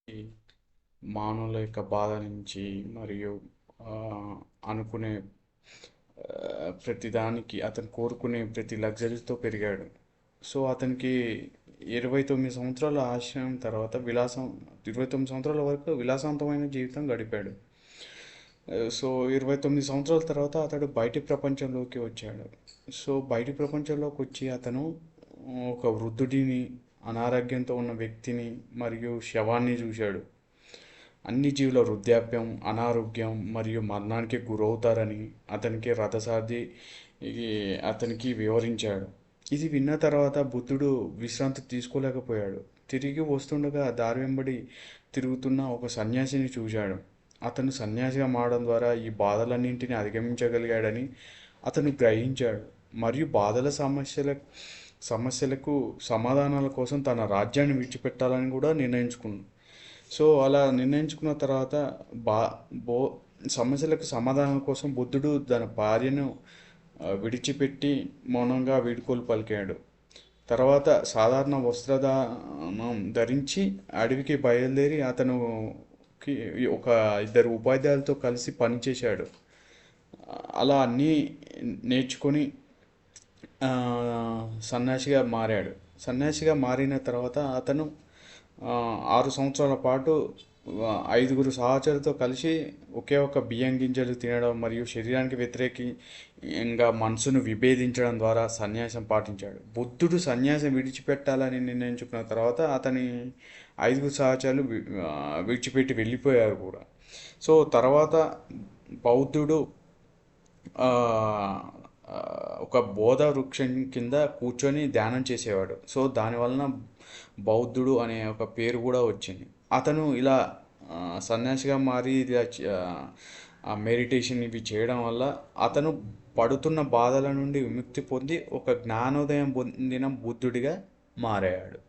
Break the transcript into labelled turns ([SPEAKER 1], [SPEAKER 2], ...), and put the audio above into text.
[SPEAKER 1] ఈ మానవుల యొక్క బాధ నుంచి మరియు అనుకునే ప్రతిదానికి అతను కోరుకునే ప్రతి లగ్జరీతో పెరిగాడు. సో అతనికి 29 సంవత్సరాల ఆశయం తర్వాత 29 సంవత్సరాల వరకు విలాసవంతమైన జీవితం గడిపాడు. సో 29 సంవత్సరాల తర్వాత అతడు బయటి ప్రపంచంలోకి వచ్చాడు. సో బయటి ప్రపంచంలోకి వచ్చి అతను ఒక వృద్ధుడిని, అనారోగ్యంతో ఉన్న వ్యక్తిని మరియు శవాన్ని చూశాడు. అన్ని జీవుల వృద్ధాప్యం, అనారోగ్యం మరియు మరణానికి గురవుతారని అతనికి రథసారథి అతనికి వివరించాడు. ఇది విన్న తర్వాత బుద్ధుడు విశ్రాంతి తీసుకోలేకపోయాడు. తిరిగి వస్తుండగా దారి వెంబడి తిరుగుతున్న ఒక సన్యాసిని చూశాడు. అతను సన్యాసిగా మారడం ద్వారా ఈ బాధలన్నింటినీ అధిగమించగలిగాడని అతను గ్రహించాడు మరియు సమస్యలకు సమాధానాల కోసం తన రాజ్యాన్ని విడిచిపెట్టాలని కూడా నిర్ణయించుకున్నాడు. సో అలా నిర్ణయించుకున్న తర్వాత బా బో సమస్యలకు సమాధానం కోసం బుద్ధుడు తన భార్యను విడిచిపెట్టి మౌనంగా వీడ్కోలు పలికాడు. తర్వాత సాధారణ వస్త్రధారణం ధరించి అడవికి బయలుదేరి అతనుకి ఒక ఇద్దరు ఉపాధ్యాయులతో కలిసి పనిచేశాడు. అలా అన్నీ నేర్చుకొని సన్యాసిగా మారాడు. సన్యాసిగా మారిన తర్వాత అతను 6 సంవత్సరాల పాటు 5 సహచరులతో కలిసి ఒకే ఒక బియ్యం గింజలు తినడం మరియు శరీరానికి వ్యతిరేకంగా మనసును విభేదించడం ద్వారా సన్యాసం పాటించాడు. బుద్ధుడు సన్యాసం విడిచిపెట్టాలని నిర్ణయించుకున్న తర్వాత అతని 5 సహచరులు విడిచిపెట్టి వెళ్ళిపోయారు కూడా. సో తర్వాత బౌద్ధుడు ఒక బోధ వృక్షం కింద కూర్చొని ధ్యానం చేసేవాడు. సో దానివలన బౌద్ధుడు అనే ఒక పేరు కూడా వచ్చింది. అతను ఇలా సన్యాసిగా మారి ఇలా మెడిటేషన్ ఇవి చేయడం వల్ల అతను పడుతున్న బాధల నుండి విముక్తి పొంది ఒక జ్ఞానోదయం పొందిన బుద్ధుడిగా మారాడు.